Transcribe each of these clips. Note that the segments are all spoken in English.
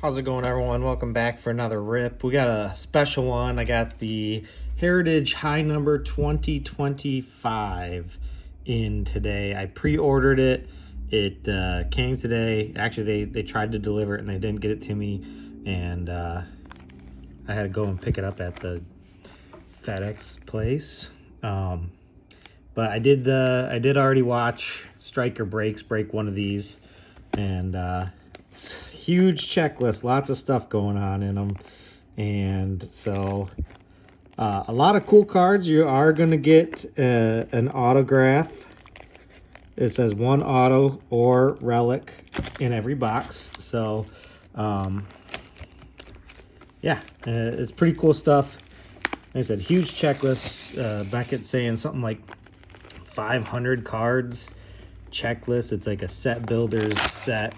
How's it going, everyone? Welcome back for another rip. We got a special one. I got the Heritage High Number 2025 in today. I pre-ordered it. It came today. Actually, they tried to deliver it and they didn't get it to me, and I had to go and pick it up at the FedEx place. But I did already watch Striker break one of these, and it's a huge checklist, lots of stuff going on in them, and so a lot of cool cards. You are going to get an autograph. It says one auto or relic in every box, so yeah, it's pretty cool stuff. Like I said, huge checklist. Beckett's saying something like 500 cards checklist. It's like a set builder's set.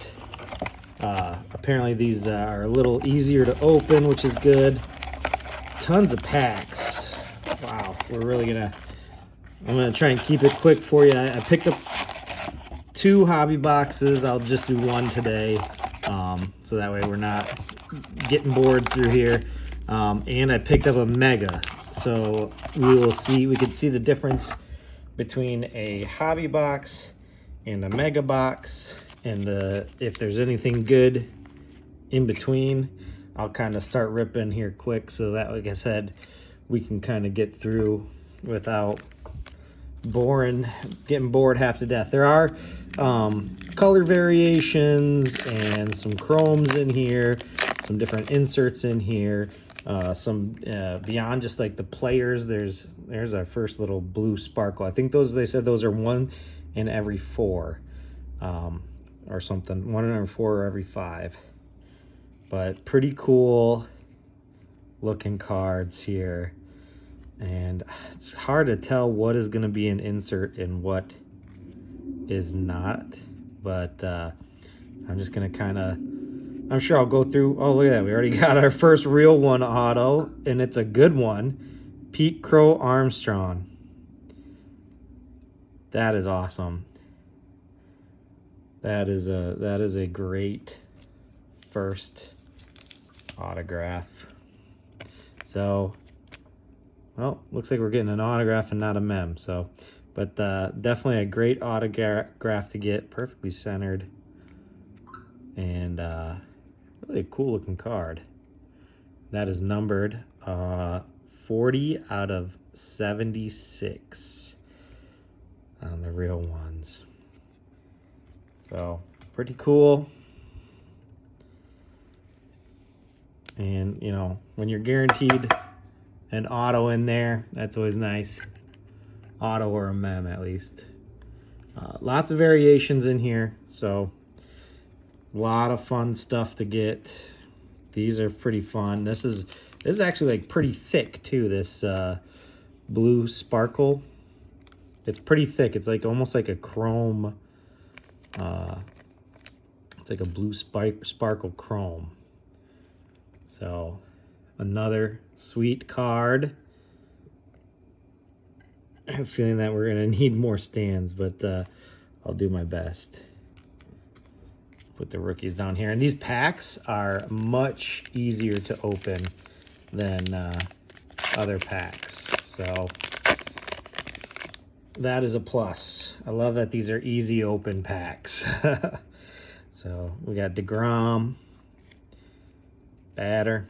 Apparently these are a little easier to open, which is good. Tons of packs. Wow, I'm gonna try and keep it quick for you. I picked up 2 hobby boxes. I'll just do one today, so that way we're not getting bored through here. And I picked up a mega, so we can see the difference between a hobby box and a mega box, and if there's anything good in between. I'll kind of start ripping here quick so that, like I said, we can kind of get through without getting bored half to death. There are color variations and some chromes in here, some different inserts in here, some beyond just like the players. There's our first little blue sparkle. I think they said those are 1 in every 4, or something, 1 in every 4 or every 5. But pretty cool looking cards here, and it's hard to tell what is going to be an insert and what is not, but I'm just going to I'm sure I'll go through. Oh, look at that, we already got our first real one auto, and it's a good one. Pete Crow Armstrong. That is awesome. That is a great first autograph. So, well, looks like we're getting an autograph and not a mem. So, but definitely a great autograph to get, perfectly centered, and really a cool looking card. That is numbered 40 out of 76 on the real ones. So pretty cool. And you know, when you're guaranteed an auto in there, that's always nice. Auto or a mem, at least. Lots of variations in here, so a lot of fun stuff to get. These are pretty fun. This is actually like pretty thick too, this blue sparkle. It's pretty thick. It's like almost like a chrome, it's like a blue sparkle chrome. So another sweet card. I have a feeling that we're gonna need more stands, but I'll do my best. Put the rookies down here, and these packs are much easier to open than other packs, so that is a plus. I love that these are easy open packs. So we got DeGrom, Bader,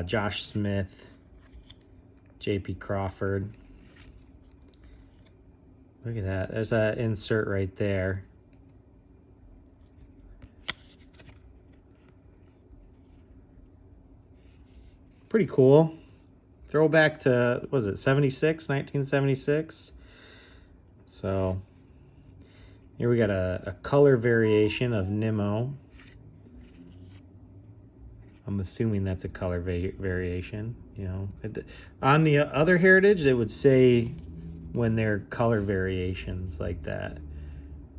Josh Smith, J.P. Crawford. Look at that. There's that insert right there. Pretty cool. Throwback to, was it 1976? So here we got a color variation of Nimmo. I'm assuming that's a color variation. You know, on the other Heritage, it would say when they're color variations like that.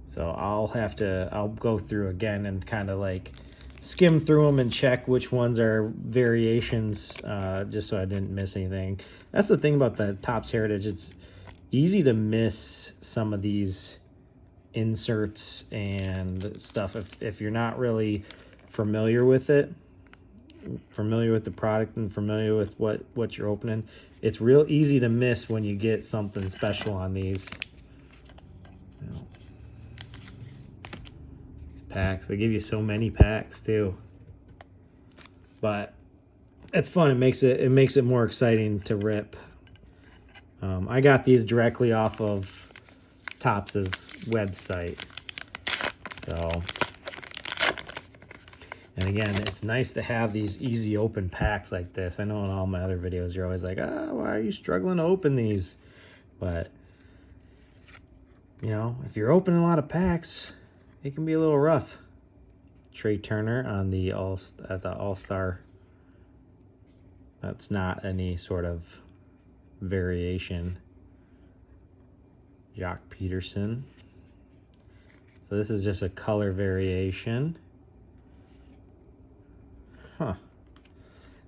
So I'll go through again and kind of like skim through them and check which ones are variations, just so I didn't miss anything. That's the thing about the Topps Heritage. It's easy to miss some of these inserts and stuff if you're not really familiar with it, familiar with the product, and familiar with what you're opening, it's real easy to miss when you get something special on these. These packs, they give you so many packs too, but it's fun. It makes it more exciting to rip. I got these directly off of Topps' website. So, and again, it's nice to have these easy open packs like this. I know in all my other videos, you're always like, why are you struggling to open these? But, you know, if you're opening a lot of packs, it can be a little rough. Trey Turner on the All-Star. That's not any sort of variation. Jock Peterson. So this is just a color variation. Huh.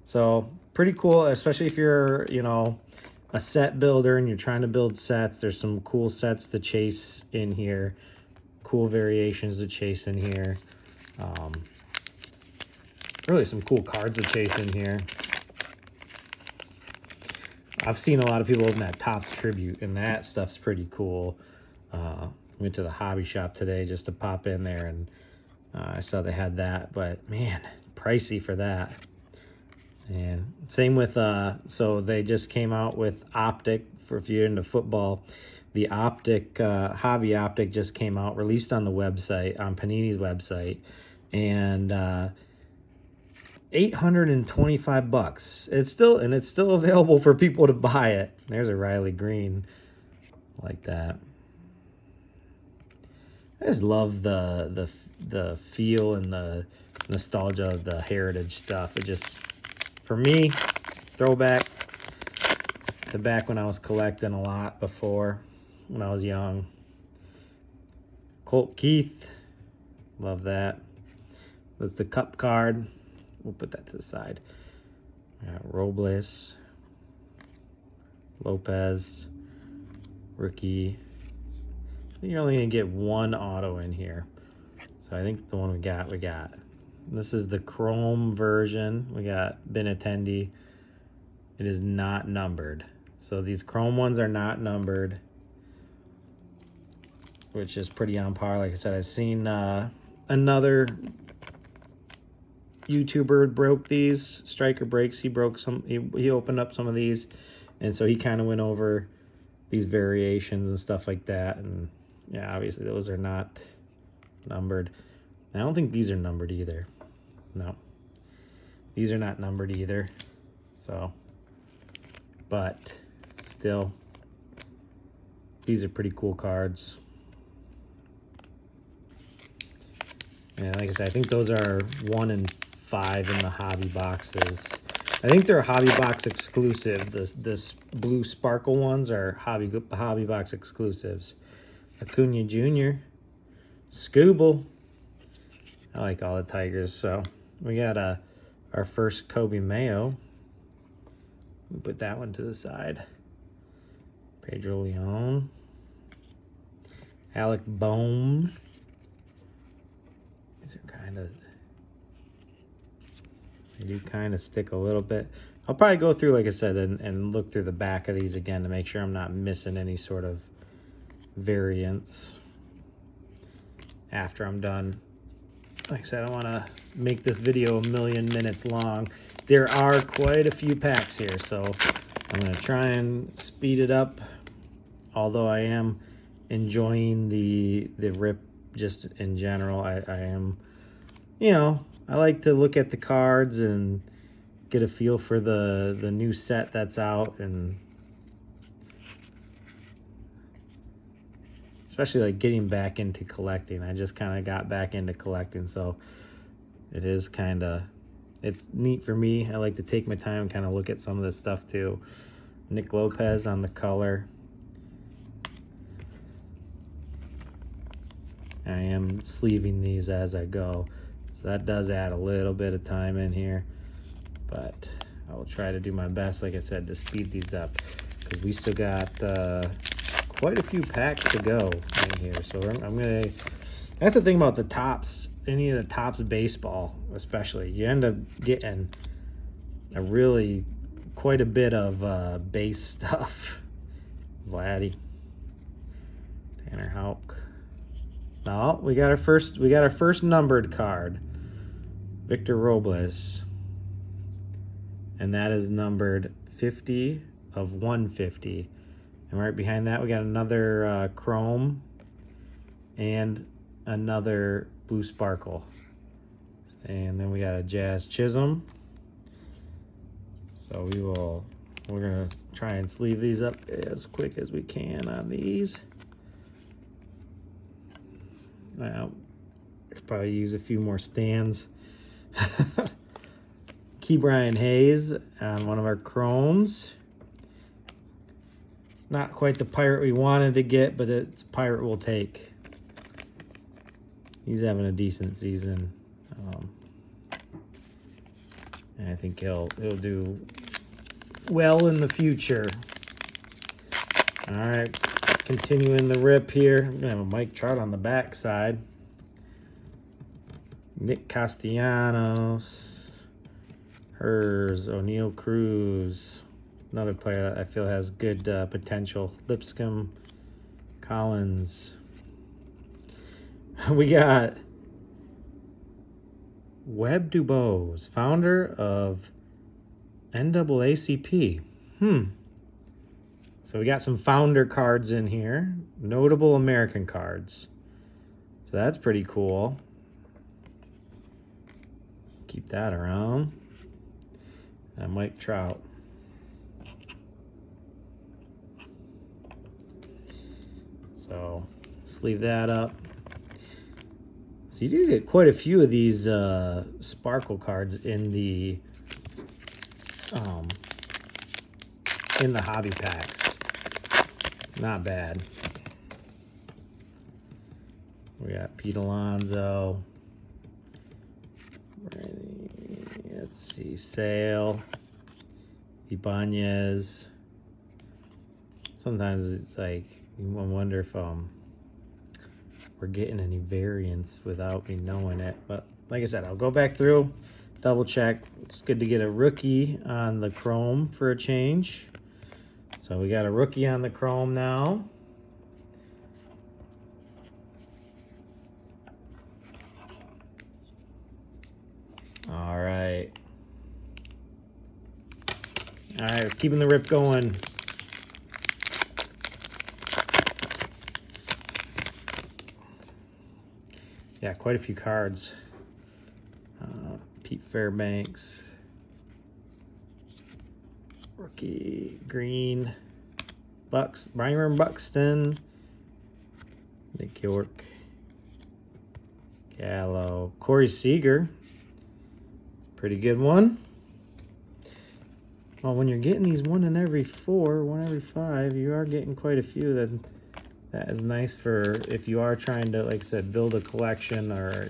So pretty cool, especially if you're, you know, a set builder and you're trying to build sets. There's some cool sets to chase in here. Cool variations to chase in here. Really some cool cards to chase in here. I've seen a lot of people open that Topps Tribute, and that stuff's pretty cool. Went to the hobby shop today just to pop in there, and I saw they had that, but man, pricey for that. And same with, so they just came out with Optic, for if you're into football. The Optic, Hobby Optic just came out, released on the website, on Panini's website, and $825. It's still available for people to buy it. There's a Riley Green like that. I just love the feel and the nostalgia of the heritage stuff. It just, for me, throwback to back when I was collecting a lot before, when I was young. Colt Keith, love that. That's the Cup card. We'll put that to the side. Robles, Lopez, rookie. You're only gonna get one auto in here, so I think the one we got. This is the chrome version. We got Benintendi. It is not numbered, so these chrome ones are not numbered, which is pretty on par. Like I said, I've seen another YouTuber broke these. Striker Breaks, he broke some, he opened up some of these, and so he kind of went over these variations and stuff like that. And yeah, obviously those are not numbered. I don't think these are numbered either. No, these are not numbered either. So, but still, these are pretty cool cards. And like I said, I think those are 1 and 5 in the hobby boxes. I think they're a hobby box exclusive. This blue sparkle ones are hobby box exclusives. Acuna Jr., Scooble. I like all the Tigers. So we got our first Kobe Mayo. We'll put that one to the side. Pedro Leon, Alec Bohm. These are kind of, they do kind of stick a little bit. I'll probably go through, like I said, and look through the back of these again to make sure I'm not missing any sort of variants after I'm done. Like I said, I don't want to make this video a million minutes long. There are quite a few packs here, so I'm going to try and speed it up, although I am enjoying the rip just in general. I am, you know, I like to look at the cards and get a feel for the new set that's out, and especially like getting back into collecting. I just kind of got back into collecting, so it is kind of, it's neat for me. I like to take my time and kind of look at some of this stuff too. Nick Lopez on the color. I am sleeving these as I go, so that does add a little bit of time in here, but I will try to do my best, like I said, to speed these up, because we still got quite a few packs to go in here. So I'm gonna, that's the thing about the Topps any of the Topps baseball, especially, you end up getting a really quite a bit of base stuff. Vladdy, Tanner Houck. No, we got our first numbered card. Victor Robles. And that is numbered 50 of 150. And right behind that we got another chrome and another blue sparkle. And then we got a Jazz Chisholm. So we're gonna try and sleeve these up as quick as we can on these. Well, could probably use a few more stands. Ke'Bryan Hayes on one of our chromes. Not quite the pirate we wanted to get, but it's a pirate we'll take. He's having a decent season. And I think he'll do well in the future. All right, continuing the rip here. We're gonna have a Mike Trout on the back side. Nick Castellanos, Hers, O'Neal Cruz, another player that I feel has good potential. Lipscomb, Collins. We got Webb Dubose, founder of NAACP. So we got some founder cards in here, notable American cards. So that's pretty cool. Keep that around. And Mike Trout. So sleeve that up. So you do get quite a few of these sparkle cards in the hobby packs. Not bad. We got Pete Alonso. Let's see, Sale, Ibanez. Sometimes it's like I wonder if we're getting any variants without me knowing it. But like I said, I'll go back through, double check. It's good to get a rookie on the chrome for a change. So we got a rookie on the chrome now. All right. All right, keeping the rip going. Yeah, quite a few cards. Pete Fairbanks. Rookie Green. Byron Buxton. Nick York. Gallo. Corey Seager. It's a pretty good one. Well, when you're getting these 1 in every 4, 1 every 5, you are getting quite a few. That is nice for if you are trying to, like I said, build a collection or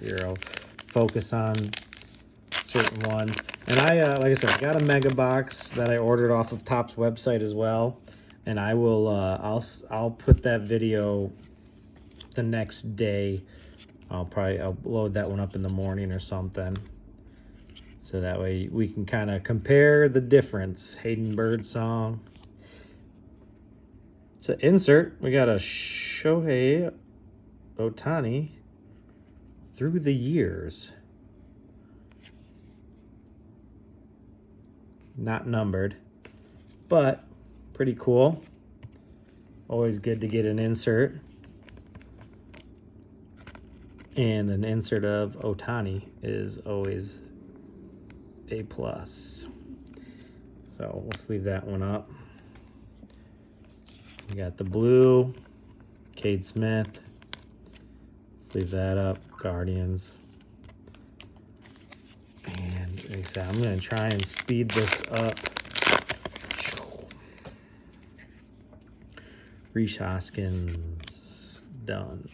focus on certain ones. And I, like I said, I got a mega box that I ordered off of Topps website as well. And I will, I'll put that video the next day. I'll load that one up in the morning or something. So that way we can kind of compare the difference. Hayden Birdsong. It's an insert. We got a Shohei Ohtani through the years. Not numbered, but pretty cool. Always good to get an insert. And an insert of Ohtani is always a plus. So we'll sleeve that one up. We got the blue, Cade Smith. Sleeve that up, Guardians. And like I said, I'm going to try and speed this up. Rhys Hoskins, done.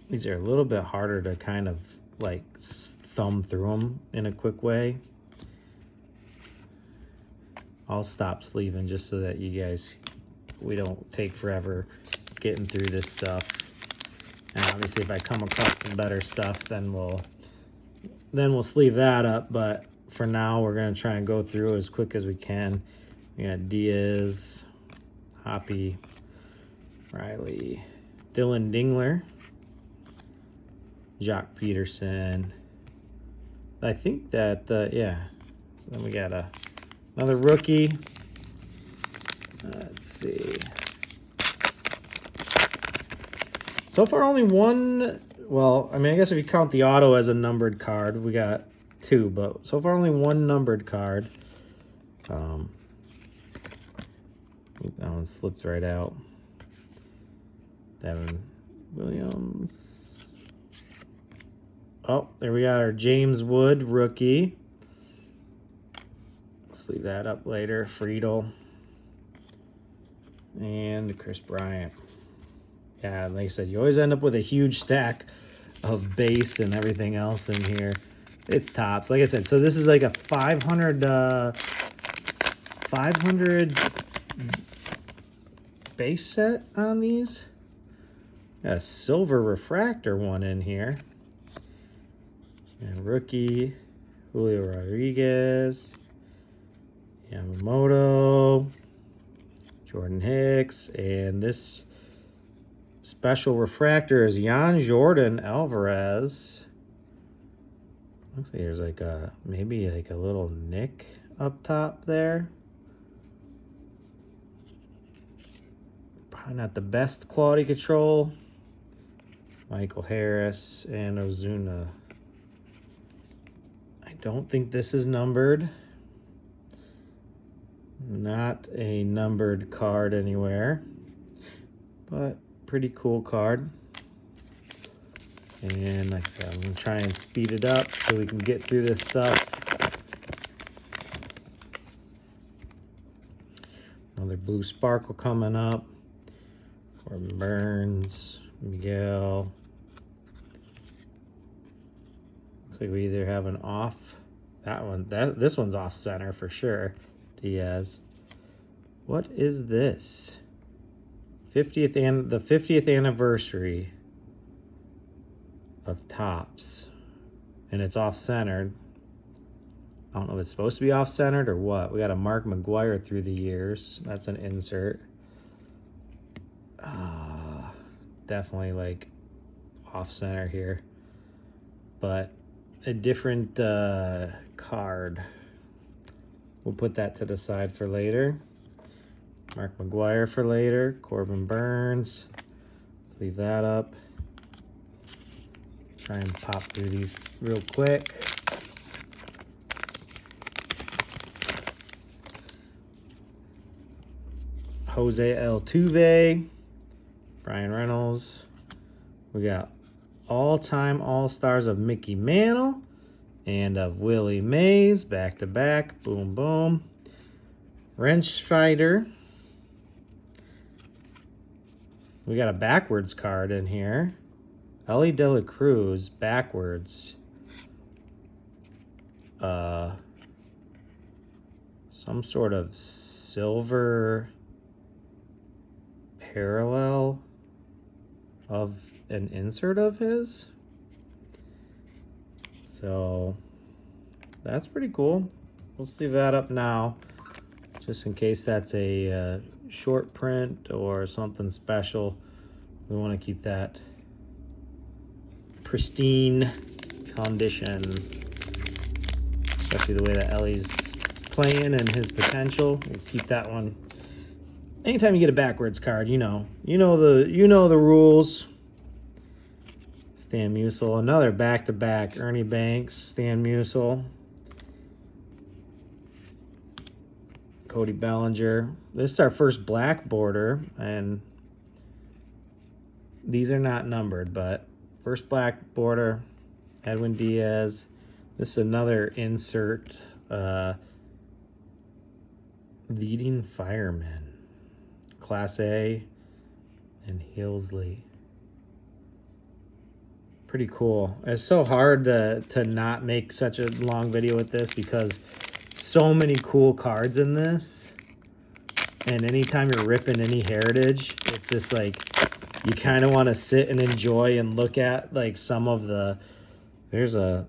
These are a little bit harder to kind of like thumb through them in a quick way. I'll stop sleeving just so that we don't take forever getting through this stuff. And obviously if I come across some better stuff, then we'll sleeve that up. But for now, we're gonna try and go through as quick as we can. We got Diaz, Hoppy, Riley, Dylan Dingler, Jock Peterson. I think that, yeah. So then we got another rookie. Let's see. So far only one, well, I mean, I guess if you count the auto as a numbered card, we got 2, but so far only one numbered card. That one slipped right out. Devin Williams. Oh, there we got our James Wood rookie. Let's leave that up later. Friedel. And Chris Bryant. Yeah, like I said, you always end up with a huge stack of base and everything else in here. It's tops. Like I said, so this is like a 500 base set on these. Got a silver refractor one in here. And rookie, Julio Rodriguez, Yamamoto, Jordan Hicks, and this special refractor is Jan Jordan Alvarez. Looks like there's like maybe like a little nick up top there. Probably not the best quality control. Michael Harris and Ozuna. I don't think this is numbered. Not a numbered card anywhere, but pretty cool card. And like I said, I'm gonna try and speed it up so we can get through this stuff. Another blue sparkle coming up. Corbin Burns, Miguel. Looks like we either have an off. This one's off center for sure. Diaz. What is this? The 50th anniversary of Topps, and it's off centered. I don't know if it's supposed to be off centered or what. We got a Mark McGuire through the years. That's an insert. Definitely like off center here, but a different card. We'll put that to the side for later. Mark McGuire for later. Corbin Burns. Let's leave that up. Try and pop through these real quick. Jose Altuve. Brian Reynolds. We got all-time All-Stars of Mickey Mantle and of Willie Mays, back-to-back, boom, boom. Wrench Fighter. We got a backwards card in here. Ellie De La Cruz, backwards. Some sort of silver parallel of an insert of his. So that's pretty cool. We'll leave that up now, just in case that's a short print or something special. We want to keep that pristine condition, especially the way that Ellie's playing and his potential. We'll keep that one. Anytime you get a backwards card, you know the rules. Stan Musial, another back-to-back. Ernie Banks, Stan Musial, Cody Bellinger. This is our first black border, and these are not numbered, but first black border. Edwin Diaz. This is another insert. Leading Fireman, Class A, and Hillsley. Pretty cool. It's so hard to not make such a long video with this because so many cool cards in this. And anytime you're ripping any heritage, it's just like you kind of want to sit and enjoy and look at like some of the. Here's another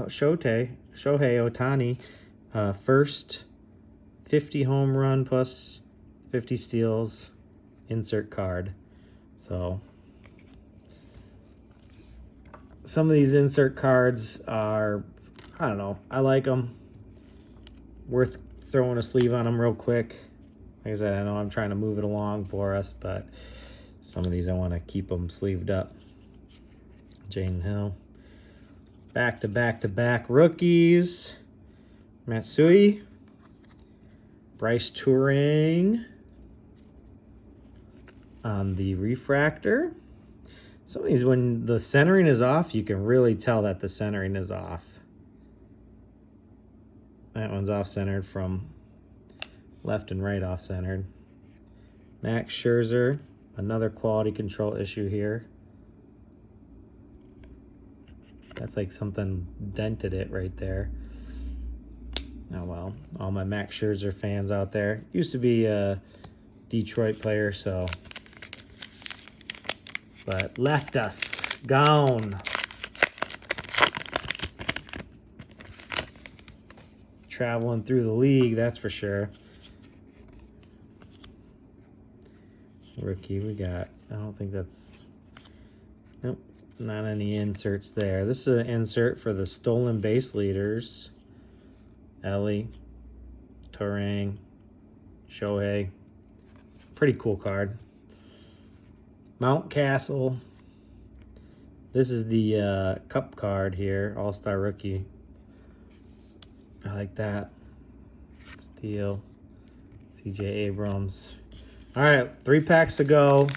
Shohei Ohtani, first 50 home run plus 50 steals insert card. So some of these insert cards are, I don't know, I like them. Worth throwing a sleeve on them real quick. Like I said, I know I'm trying to move it along for us, but some of these I want to keep them sleeved up. Jane Hill. Back to back rookies. Matsui. Bryce Turing on the refractor. Some of these, when the centering is off, you can really tell that the centering is off. That one's off-centered from left and right off-centered. Max Scherzer, another quality control issue here. That's like something dented it right there. Oh well, all my Max Scherzer fans out there. Used to be a Detroit player, so. But left us, gone. Traveling through the league, that's for sure. Rookie, we got, I don't think that's, nope, not any inserts there. This is an insert for the stolen base leaders. Ellie, Turang, Shohei. Pretty cool card. Mountcastle. This is the cup card here, All-Star Rookie. I like that. Steele, CJ Abrams. All right, 3 packs to go.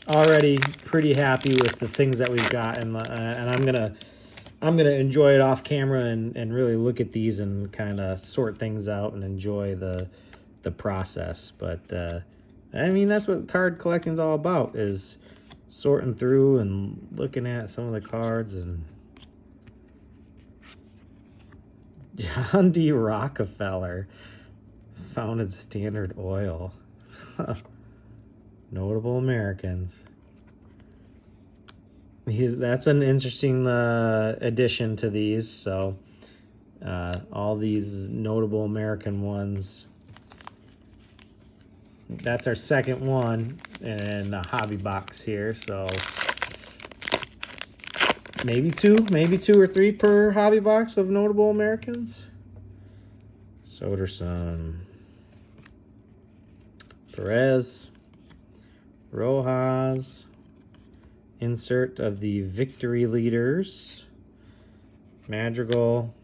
Already pretty happy with the things that we've got, and I'm gonna enjoy it off camera and really look at these and kind of sort things out and enjoy the process. But I mean, that's what card collecting is all about, is sorting through and looking at some of the cards. And John D. Rockefeller founded Standard Oil. Notable Americans. That's an interesting addition to these. So all these notable American ones. That's our second one in a hobby box here. So maybe two or three per hobby box of notable Americans. Soderson, Perez, Rojas, insert of the victory leaders, Madrigal,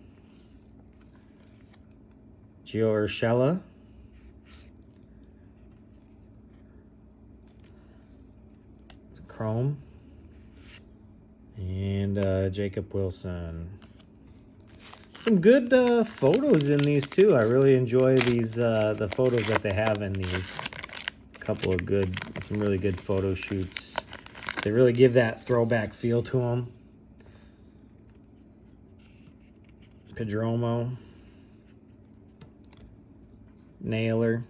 Gio Urshela, Chrome, and Jacob Wilson. Some good photos in these too. I really enjoy these the photos that they have in these. Couple of some really good photo shoots. They really give that throwback feel to them. Pedromo, Naylor.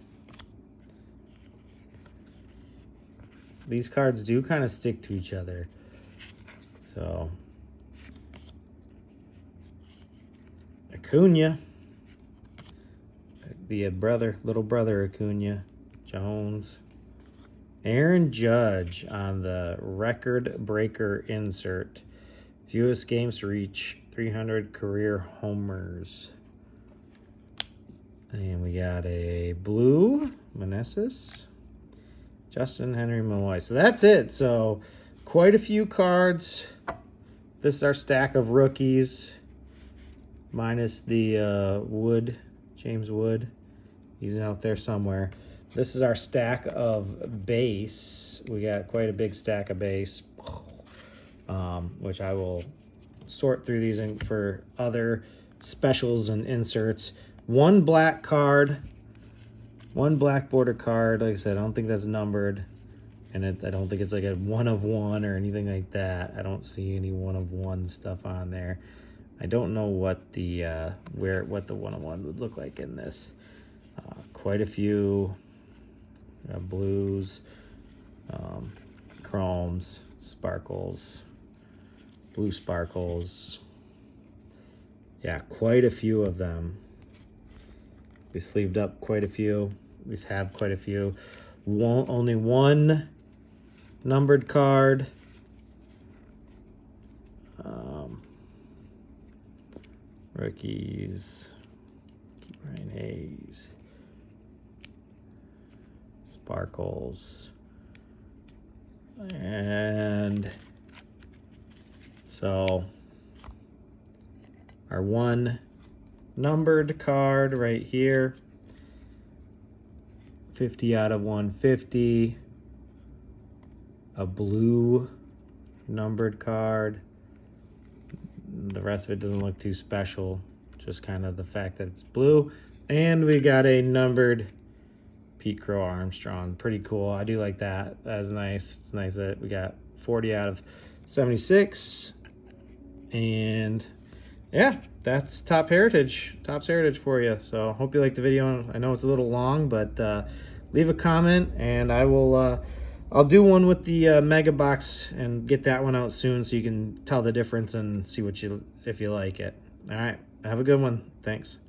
These cards do kind of stick to each other. So Acuna, the little brother Acuna, Jones. Aaron Judge on the record breaker insert. Fewest games to reach 300 career homers. And we got a blue Meneses, Justin Henry Malloy. So that's it. So quite a few cards. This is our stack of rookies, minus the Wood, James Wood. He's out there somewhere. This is our stack of base. We got quite a big stack of base, which I will sort through these for other specials and inserts. One black card, one black border card. Like I said, I don't think that's numbered. And I don't think it's like a 1 of 1 or anything like that. I don't see any 1 of 1 stuff on there. I don't know what the what the 1 of 1 would look like in this. Quite a few blues. Chromes, sparkles, blue sparkles. Yeah, quite a few of them. We sleeved up quite a few. We have quite a few. Only one numbered card. Rookies. Ryan Hayes. Sparkles. And so our one numbered card right here, 50 out of 150. A blue numbered card. The rest of it doesn't look too special, just kind of the fact that it's blue. And we got a numbered Pete Crow Armstrong. Pretty cool. I do like that. That's nice. It's nice that we got 40 out of 76. And yeah, that's Topps Heritage for you. So hope you liked the video. I know it's a little long, but leave a comment and I will I'll do one with the mega box and get that one out soon so you can tell the difference and see if you like it. All right, have a good one. Thanks.